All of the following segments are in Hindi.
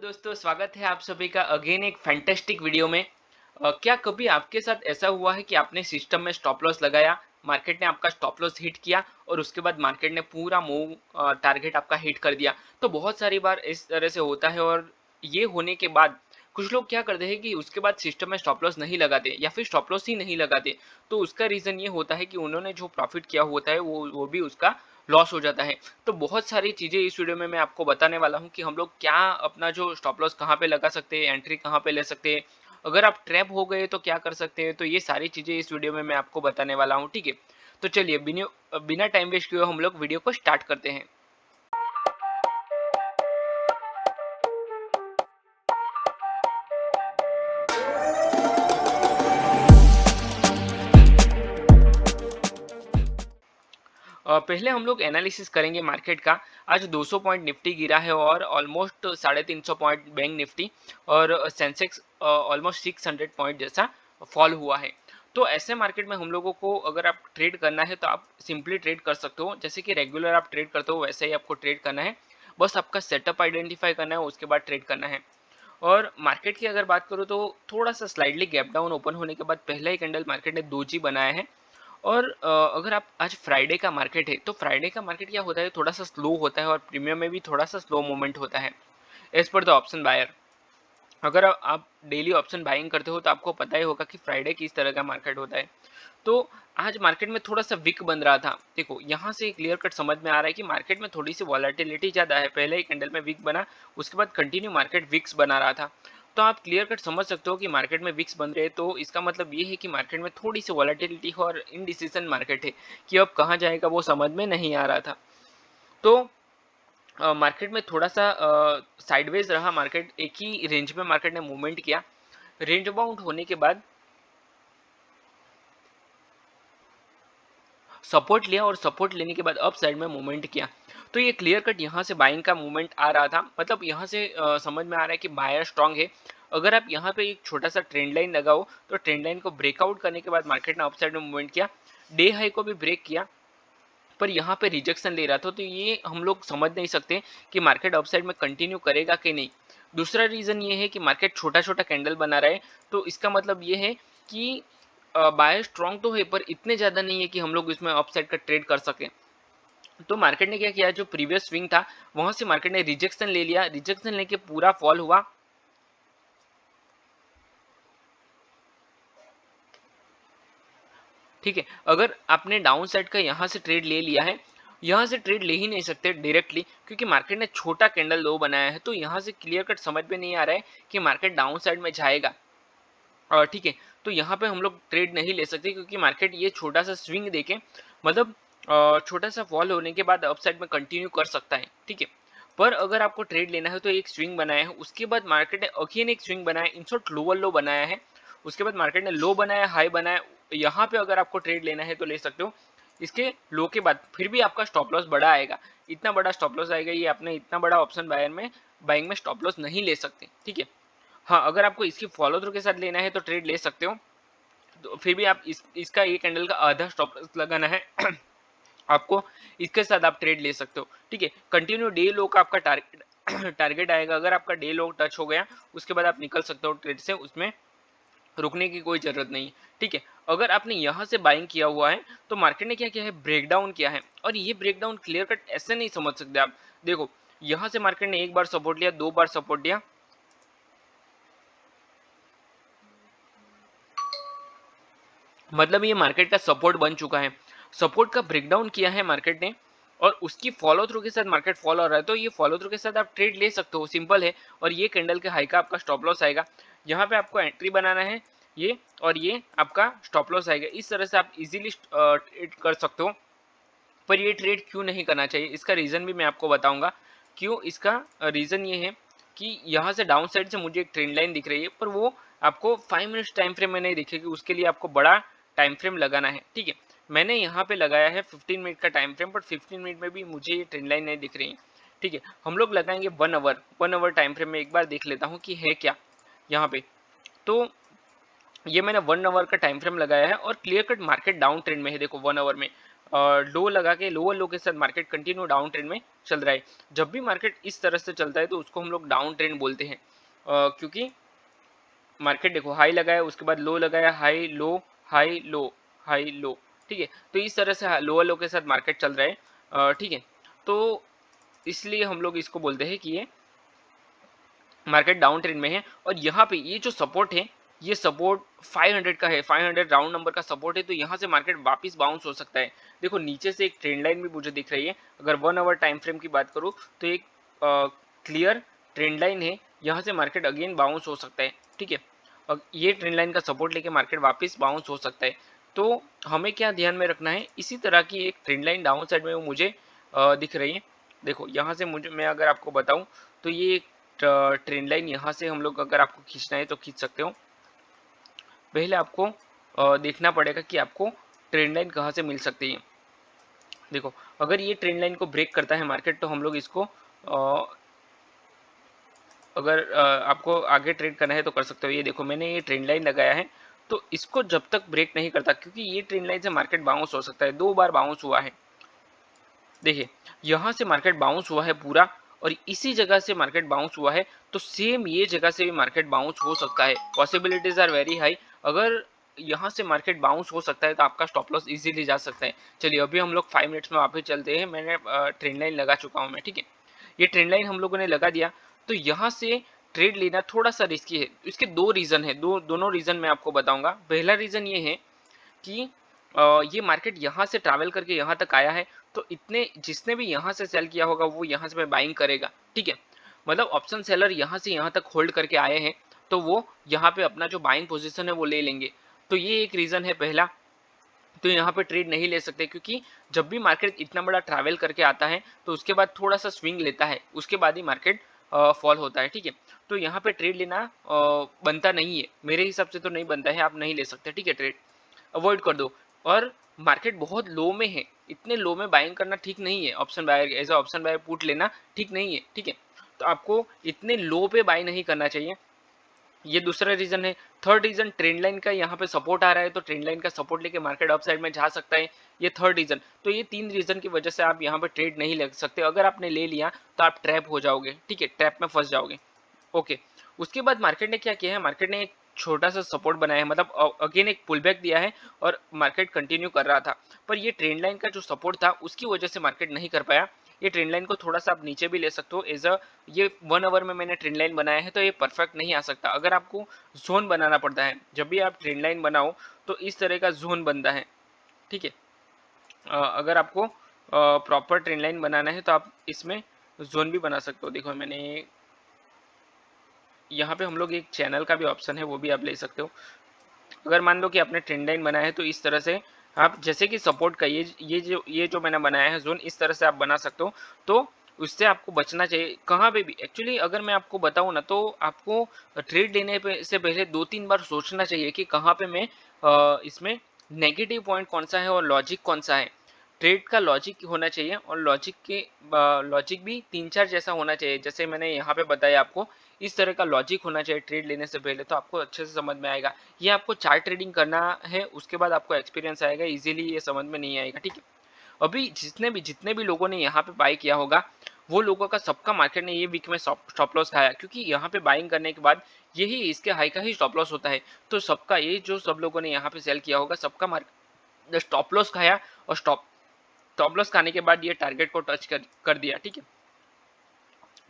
दोस्तों, स्वागत है आप सभी का अगेन एक फैंटास्टिक वीडियो में। क्या कभी आपके साथ ऐसा हुआ है कि आपने सिस्टम में स्टॉप लॉस लगाया, मार्केट ने आपका स्टॉप लॉस हिट किया और उसके बाद मार्केट ने पूरा मूव टारगेट आपका हिट कर दिया। तो बहुत सारी बार इस तरह से होता है और ये होने के बाद कुछ लोग क्या करते हैं कि उसके बाद सिस्टम में स्टॉप लॉस नहीं लगाते या फिर स्टॉप लॉस ही नहीं लगाते। तो उसका रीज़न ये होता है कि उन्होंने जो प्रॉफिट किया होता है वो भी उसका लॉस हो जाता है। तो बहुत सारी चीज़ें इस वीडियो में मैं आपको बताने वाला हूँ कि हम लोग क्या अपना जो स्टॉप लॉस कहाँ पे लगा सकते हैं, एंट्री कहाँ पे ले सकते हैं, अगर आप ट्रैप हो गए तो क्या कर सकते हैं। तो ये सारी चीज़ें इस वीडियो में मैं आपको बताने वाला हूँ, ठीक है। तो चलिए बिना टाइम वेस्ट किए हम लोग वीडियो को स्टार्ट करते हैं। पहले हम लोग एनालिसिस करेंगे मार्केट का। आज 200 पॉइंट निफ्टी गिरा है और ऑलमोस्ट 350 पॉइंट बैंक निफ्टी और सेंसेक्स ऑलमोस्ट 600 पॉइंट जैसा फॉल हुआ है। तो ऐसे मार्केट में हम लोगों को अगर आप ट्रेड करना है तो आप सिंपली ट्रेड कर सकते हो, जैसे कि रेगुलर आप ट्रेड करते हो वैसे ही आपको ट्रेड करना है। बस आपका सेटअप आइडेंटिफाई करना है, उसके बाद ट्रेड करना है। और मार्केट की अगर बात करूँ तो थोड़ा सा स्लाइडली गैप डाउन ओपन होने के बाद पहला ही कैंडल मार्केट ने दोजी बनाया है। और अगर आप आज फ्राइडे का मार्केट है तो फ्राइडे का मार्केट क्या होता है, थोड़ा सा स्लो होता है और प्रीमियम में भी थोड़ा सा स्लो मूवमेंट होता है as per the option buyer. अगर आप डेली ऑप्शन बाइंग करते हो तो आपको पता ही होगा कि फ्राइडे किस तरह का मार्केट होता है। तो आज मार्केट में थोड़ा सा वीक बन रहा था। देखो यहाँ से क्लियर कट समझ में आ रहा है कि मार्केट में थोड़ी सी वॉलेटिलिटी ज़्यादा है। पहले ही कैंडल में वीक बना, उसके बाद कंटिन्यू मार्केट विक्स बना रहा था। तो आप क्लियर कट समझ सकते हो कि मार्केट में विक्स बन रहे हैं, तो इसका मतलब ये है कि मार्केट में थोड़ी सी वॉलेटिलिटी है और इनडिसीजन मार्केट है कि अब कहाँ जाएगा वो समझ में नहीं आ रहा था। तो मार्केट में थोड़ा सा साइडवेज रहा मार्केट, एक ही रेंज में मार्केट ने मूवमेंट किया। रेंज बाउंड होने के बाद सपोर्ट लिया और सपोर्ट लेने के बाद अप साइड में मूवमेंट किया। तो ये क्लियर कट यहाँ से बाइंग का मूवमेंट आ रहा था, मतलब यहाँ से समझ में आ रहा है कि बायर स्ट्रांग है। अगर आप यहाँ पे एक छोटा सा ट्रेंड लाइन लगाओ तो ट्रेंड लाइन को ब्रेकआउट करने के बाद मार्केट ने अप साइड में मूवमेंट किया, डे हाई को भी ब्रेक किया, पर यहाँ पे रिजेक्शन ले रहा था। तो ये हम लोग समझ नहीं सकते कि मार्केट अपसाइड में कंटिन्यू करेगा कि नहीं। दूसरा रीज़न ये है कि मार्केट छोटा छोटा कैंडल बना रहा है, तो इसका मतलब ये है कि बायर स्ट्रॉन्ग तो है पर इतने ज़्यादा नहीं है कि हम लोग इसमें अपसाइड का ट्रेड कर सकें। तो मार्केट ने क्या किया, जो प्रीवियस स्विंग था वहां से मार्केट ने रिजेक्शन ले लिया, रिजेक्शन लेके पूरा फॉल हुआ। ठीक है, अगर आपने डाउन साइड का यहाँ से ट्रेड ले लिया है, यहाँ से ट्रेड ले ही नहीं सकते डायरेक्टली, क्योंकि मार्केट ने छोटा कैंडल लो बनाया है। तो यहाँ से क्लियर कट समझ में नहीं आ रहा है कि मार्केट डाउन साइड में जाएगा। और ठीक है, तो यहाँ पे हम लोग ट्रेड नहीं ले सकते क्योंकि मार्केट ये छोटा सा स्विंग देके, मतलब छोटा सा फॉल होने के बाद अपसाइड में कंटिन्यू कर सकता है, ठीक है। पर अगर आपको ट्रेड लेना है तो एक स्विंग बनाया है, उसके बाद मार्केट ने अगेन एक स्विंग बनाया, इन शॉर्ट लोअर लो बनाया है। उसके बाद मार्केट ने लो बनाया, हाई बनाया। यहाँ पे अगर आपको ट्रेड लेना है तो ले सकते हो। इसके लो के बाद फिर भी आपका स्टॉप लॉस बड़ा आएगा, इतना बड़ा स्टॉप लॉस आएगा, ये आपने इतना बड़ा ऑप्शन बायर में बाइंग में स्टॉप लॉस नहीं ले सकते, ठीक है। हाँ, अगर आपको इसकी फॉलो थ्रू के साथ लेना है तो ट्रेड ले सकते हो। तो फिर भी आप इसका ये कैंडल का आधा स्टॉप लॉस लगाना है आपको, इसके साथ आप ट्रेड ले सकते हो, ठीक है। कंटिन्यू डे लो का आपका टारगेट टारगेट आएगा। अगर आपका डे लो टच हो गया उसके बाद आप निकल सकते हो ट्रेड से, उसमें रुकने की कोई जरूरत नहीं, ठीक है। अगर आपने यहाँ से बाइंग किया हुआ है तो मार्केट ने क्या किया है, ब्रेकडाउन किया है। और ये ब्रेकडाउन क्लियर कट ऐसे नहीं समझ सकते आप। देखो, यहाँ से मार्केट ने एक बार सपोर्ट लिया, दो बार सपोर्ट लिया, मतलब ये मार्केट का सपोर्ट बन चुका है। सपोर्ट का ब्रेकडाउन किया है मार्केट ने और उसकी फॉलो थ्रू के साथ मार्केट फॉलो हो रहा है। तो ये फॉलो थ्रू के साथ आप ट्रेड ले सकते हो, सिंपल है। और ये कैंडल के हाई का आपका स्टॉप लॉस आएगा, यहाँ पे आपको एंट्री बनाना है ये, और ये आपका स्टॉप लॉस आएगा। इस तरह से आप इजीली ट्रेड कर सकते हो। पर ये ट्रेड क्यों नहीं करना चाहिए, इसका रीज़न भी मैं आपको बताऊंगा। क्यों, इसका रीज़न ये है कि यहाँ से डाउन साइड से मुझे एक ट्रेंड लाइन दिख रही है, पर वो आपको 5 मिनट्स टाइम फ्रेम में नहीं दिखेगी, उसके लिए आपको बड़ा टाइम फ्रेम लगाना है, ठीक है। मैंने यहाँ पे लगाया है 15 मिनट का टाइम फ्रेम, पर 15 मिनट में भी मुझे ये ट्रेंड लाइन नहीं दिख रही है, ठीक है। हम लोग लगाएंगे 1 आवर, 1 आवर टाइम फ्रेम में एक बार देख लेता हूँ कि है क्या यहाँ पे। तो ये मैंने 1 आवर का टाइम फ्रेम लगाया है और clear cut market down trend में है। देखो 1 आवर में लो लगा के लोअर लो के साथ मार्केट कंटिन्यू डाउन ट्रेंड में चल रहा है। जब भी मार्केट इस तरह से चलता है तो उसको हम लोग डाउन ट्रेंड बोलते हैं, क्योंकि मार्केट देखो हाई लगाया, उसके बाद लो लगाया, high low high low high low, ठीक है। तो इस तरह से लोअर लो के साथ मार्केट चल रहा है, ठीक है। तो इसलिए हम लोग इसको बोलते हैं कि ये मार्केट डाउन ट्रेंड में है। और यहाँ पे ये जो सपोर्ट है, ये सपोर्ट 500 का है, 500 राउंड नंबर का सपोर्ट है। तो यहाँ से मार्केट वापस बाउंस हो सकता है। देखो नीचे से एक ट्रेंड लाइन भी मुझे दिख रही है। अगर 1 आवर टाइम फ्रेम की बात करूँ तो एक क्लियर ट्रेंड लाइन है, यहाँ से मार्केट अगेन बाउंस हो सकता है, ठीक है। ये ट्रेंड लाइन का सपोर्ट लेके मार्केट वापस बाउंस हो सकता है। तो हमें क्या ध्यान में रखना है, इसी तरह की एक ट्रेंड लाइन डाउन साइड में वो मुझे दिख रही है। देखो यहाँ से मुझे, मैं अगर आपको बताऊं तो ये ट्रेंड लाइन यहाँ से हम लोग अगर आपको खींचना है तो खींच सकते हो। पहले आपको देखना पड़ेगा कि आपको ट्रेंड लाइन कहाँ से मिल सकती है। देखो अगर ये ट्रेंड लाइन को ब्रेक करता है मार्केट तो हम लोग इसको अगर आपको आगे ट्रेड करना है तो कर सकते हो। ये देखो मैंने ये ट्रेंड लाइन लगाया है, तो इसको जब तक ब्रेक नहीं करता, क्योंकि ये ट्रेंड लाइन से मार्केट बाउंस हो सकता है। 2 बार बाउंस हुआ है, देखिए यहाँ से मार्केट बाउंस हुआ है पूरा, और इसी जगह से मार्केट बाउंस हुआ है। तो सेम ये जगह से भी मार्केट बाउंस हो सकता है, पॉसिबिलिटीज आर वेरी हाई। अगर यहाँ से मार्केट बाउंस हो सकता है तो आपका स्टॉप लॉस इजीली जा सकता है। चलिए अभी हम लोग 5 मिनट्स में वापस चलते हैं। मैंने ट्रेंड लाइन लगा चुका हूँ मैं, ठीक है। ये ट्रेंड लाइन हम लोगों ने लगा दिया, तो यहाँ से ट्रेड लेना थोड़ा सा रिस्की है। इसके दो रीजन है, दोनों रीजन मैं आपको बताऊंगा। पहला रीजन ये है कि ये मार्केट यहाँ से ट्रैवल करके यहाँ तक आया है, तो इतने जिसने भी यहाँ से सेल किया होगा वो यहाँ से बाइंग करेगा, ठीक है। मतलब ऑप्शन सेलर यहाँ से यहाँ तक होल्ड करके आए हैं, तो वो यहाँ पे अपना जो बाइंग पोजीशन है वो ले लेंगे। तो ये एक रीजन है पहला। तो यहाँ पे ट्रेड नहीं ले सकते, क्योंकि जब भी मार्केट इतना बड़ा ट्रैवल करके आता है तो उसके बाद थोड़ा सा स्विंग लेता है, उसके बाद ही मार्केट फॉल होता है, ठीक है। तो यहाँ पे ट्रेड लेना बनता नहीं है, मेरे हिसाब से तो नहीं बनता है, आप नहीं ले सकते, ठीक है। ट्रेड अवॉइड कर दो। और मार्केट बहुत लो में है, इतने लो में बाइंग करना ठीक नहीं है। Option buyer as a option buyer put लेना ठीक नहीं है, ठीक है। तो आपको इतने लो पे बाय नहीं करना चाहिए, ये दूसरा रीजन है। थर्ड रीजन, ट्रेंड लाइन का यहाँ पे सपोर्ट आ रहा है, तो ट्रेंड लाइन का सपोर्ट लेके मार्केट अप साइड में जा सकता है, ये थर्ड रीजन। तो ये 3 रीजन की वजह से आप यहाँ पे ट्रेड नहीं ले सकते। अगर आपने ले लिया तो आप ट्रैप हो जाओगे, ठीक है, ट्रैप में फंस जाओगे। ओके, उसके बाद मार्केट ने क्या किया है, मार्केट ने एक छोटा सा सपोर्ट बनाया है, मतलब अगेन एक पुल बैक दिया है और मार्केट कंटिन्यू कर रहा था। पर ये ट्रेंड लाइन का जो सपोर्ट था उसकी वजह से मार्केट नहीं कर पाया। ये ट्रेंड लाइन को थोड़ा सा आप नीचे भी ले सकते हो एज अ, ये 1 आवर में मैंने ट्रेंड लाइन बनाया है, तो ये परफेक्ट नहीं आ सकता। अगर आपको जोन बनाना पड़ता है, जब भी आप ट्रेंड लाइन बनाओ तो इस तरह का जोन बनता है, ठीक है। अगर आपको प्रॉपर ट्रेंड लाइन बनाना है तो आप इसमें जोन भी बना सकते हो। देखो मैंने यहाँ पे हम लोग एक चैनल का भी ऑप्शन है, वो भी आप ले सकते हो। अगर मान लो कि आपने ट्रेंड लाइन बनाया है तो इस तरह से आप, जैसे कि सपोर्ट का ये जो मैंने बनाया है जोन, इस तरह से आप बना सकते हो। तो उससे आपको बचना चाहिए कहाँ पे भी। एक्चुअली अगर मैं आपको बताऊँ ना, तो आपको ट्रेड लेने से पहले 2-3 बार सोचना चाहिए कि कहाँ पे मैं इसमें नेगेटिव पॉइंट कौन सा है और लॉजिक कौन सा है। ट्रेड का लॉजिक होना चाहिए, और लॉजिक भी 3-4 जैसा होना चाहिए, जैसे मैंने यहाँ पे बताया आपको। इस तरह का लॉजिक होना चाहिए ट्रेड लेने से पहले, तो आपको अच्छे से समझ में आएगा। ये आपको चार्ट ट्रेडिंग करना है, उसके बाद आपको एक्सपीरियंस आएगा, इजीली ये समझ में नहीं आएगा, ठीक है। अभी जितने भी लोगों ने यहाँ पे बाई किया होगा, वो लोगों का सबका मार्केट ने ये वीक में स्टॉप लॉस खाया, क्योंकि यहाँ पे बाइंग करने के बाद यही इसके हाई का ही स्टॉप लॉस होता है। तो सबका ये जो सब लोगों ने यहाँ पे सेल किया होगा, सबका मार्केट स्टॉप लॉस खाया, और स्टॉप लॉस खाने के बाद ये टारगेट को टच कर दिया, ठीक है।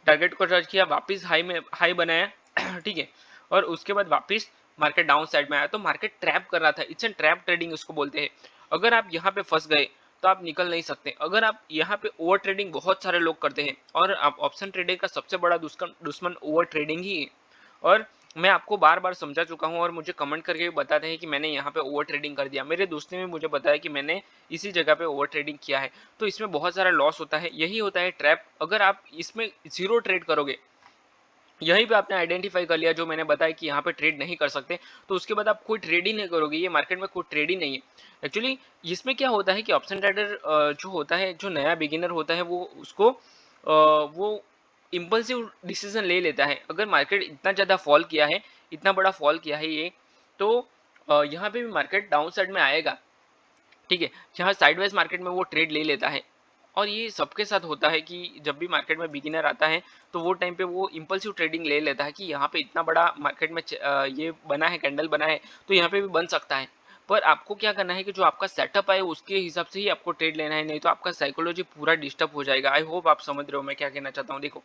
टारगेट को टच किया, वापस हाई बनाया ठीक है। और उसके बाद वापस मार्केट डाउन साइड में आया, तो मार्केट ट्रैप कर रहा था। इट्स एन ट्रैप ट्रेडिंग उसको बोलते हैं। अगर आप यहाँ पे फंस गए तो आप निकल नहीं सकते। अगर आप यहाँ पे ओवर ट्रेडिंग बहुत सारे लोग करते हैं, और आप ऑप्शन ट्रेडिंग का सबसे बड़ा दुश्मन ओवर ट्रेडिंग ही है। और मैं आपको बार बार समझा चुका हूँ, और मुझे कमेंट करके भी बताते हैं कि मैंने यहाँ पे ओवर ट्रेडिंग कर दिया। मेरे दोस्त ने भी मुझे बताया कि मैंने इसी जगह पे ओवर ट्रेडिंग किया है। तो इसमें बहुत सारा लॉस होता है, यही होता है ट्रैप। अगर आप इसमें जीरो ट्रेड करोगे, यहीं पे आपने आइडेंटिफाई कर लिया जो मैंने बताया कि यहाँ पे ट्रेड नहीं कर सकते, तो उसके बाद आप कोई ट्रेड ही नहीं करोगे। ये मार्केट में कोई ट्रेड ही नहीं है एक्चुअली। इसमें क्या होता है कि ऑप्शन ट्रेडर जो होता है, जो नया बिगिनर होता है, वो इम्पल्सिव डिसीजन ले लेता है। अगर मार्केट इतना ज़्यादा फॉल किया है, इतना बड़ा फॉल किया है ये, तो यहाँ पे भी मार्केट डाउन साइड में आएगा। ठीक है, जहाँ साइडवेज मार्केट में वो ट्रेड ले लेता है। और ये सबके साथ होता है कि जब भी मार्केट में बिगिनर आता है तो वो टाइम पे वो इम्पल्सिव ट्रेडिंग ले लेता है कि यहाँ पे इतना बड़ा मार्केट में ये बना है, कैंडल बना है, तो यहाँ पे भी बन सकता है। पर आपको क्या करना है कि जो आपका सेटअप है उसके हिसाब से ही आपको ट्रेड लेना है, नहीं तो आपका साइकोलॉजी पूरा डिस्टर्ब हो जाएगा। आई होप आप समझ रहे हो मैं क्या कहना चाहता हूँ। देखो,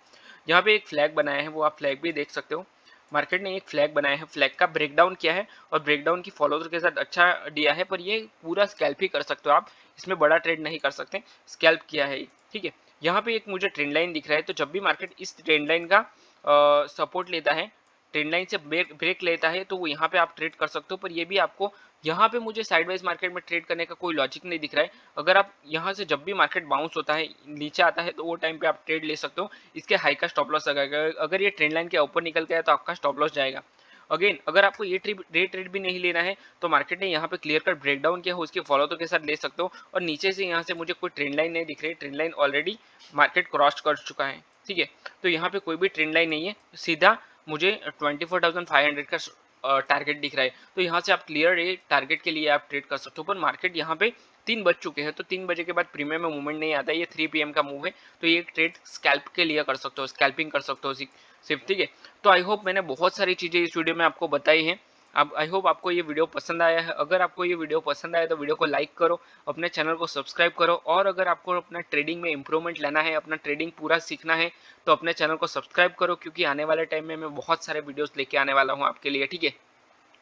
यहाँ पे एक फ्लैग बनाया है, वो आप फ्लैग भी देख सकते हो। मार्केट ने एक फ्लैग बनाया है, फ्लैग का ब्रेकडाउन किया है और ब्रेकडाउन की फॉलो थ्रू के साथ अच्छा दिया है, पर ये पूरा स्कैल्प ही कर सकते हो आप, इसमें बड़ा ट्रेड नहीं कर सकते, स्कैल्प किया है। ठीक है, यहाँ पे एक मुझे ट्रेंड लाइन दिख रहा है, तो जब भी मार्केट इस ट्रेंड लाइन का सपोर्ट लेता है, ट्रेंड लाइन से ब्रेक लेता है, तो वो यहाँ पे आप ट्रेड कर सकते हो। पर ये भी आपको यहाँ पे मुझे साइडवाइज मार्केट में ट्रेड करने का कोई लॉजिक नहीं दिख रहा है। अगर आप यहाँ से जब भी मार्केट बाउंस होता है, नीचे आता है, तो वो टाइम पे आप ट्रेड ले सकते हो, इसके हाई का स्टॉप लॉस लगाएगा। अगर ये ट्रेंड लाइन के ऊपर निकल गया तो आपका स्टॉप लॉस जाएगा। अगेन, अगर आपको ये ट्रेड भी नहीं लेना है तो मार्केट ने यहाँ पे क्लियर कट ब्रेकडाउन किया हो, उसके फॉलो थ्रू के साथ ले सकते हो। और नीचे से यहाँ से मुझे कोई ट्रेंड लाइन नहीं दिख रही, trend line already market cross कर चुका है। ठीक है, तो यहाँ पे कोई भी ट्रेंड लाइन नहीं है, सीधा मुझे 24,500 का टारगेट दिख रहा है। तो यहाँ से आप क्लियर ये टारगेट के लिए आप ट्रेड कर सकते हो। पर मार्केट यहाँ पे 3 बज चुके हैं, तो 3 बजे के बाद प्रीमियम में मूवमेंट नहीं आता है, ये 3 PM का मूव है, तो ये ट्रेड स्कैल्प के लिए कर सकते हो, स्कैल्पिंग कर सकते हो सिर्फ। ठीक है, तो आई होप मैंने बहुत सारी चीज़ें इस वीडियो में आपको बताई हैं। अब आई होप आपको ये वीडियो पसंद आया है। अगर आपको ये वीडियो पसंद आया तो वीडियो को लाइक करो, अपने चैनल को सब्सक्राइब करो, और अगर आपको अपना ट्रेडिंग में इंप्रूवमेंट लाना है, अपना ट्रेडिंग पूरा सीखना है, तो अपने चैनल को सब्सक्राइब करो, क्योंकि आने वाले टाइम में मैं बहुत सारे वीडियोस लेके आने वाला हूँ आपके लिए। ठीक है,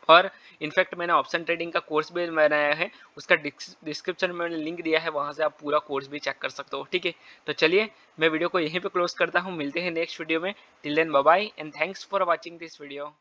और इनफैक्ट मैंने ऑप्शन ट्रेडिंग का कोर्स भी बनाया है, उसका डिस्क्रिप्शन में मैंने लिंक दिया है, वहां से आप पूरा कोर्स भी चेक कर सकते हो। ठीक है, तो चलिए मैं वीडियो को यहीं पे क्लोज करता हूँ, मिलते हैं नेक्स्ट वीडियो में। Till then bye bye and thanks for watching this video.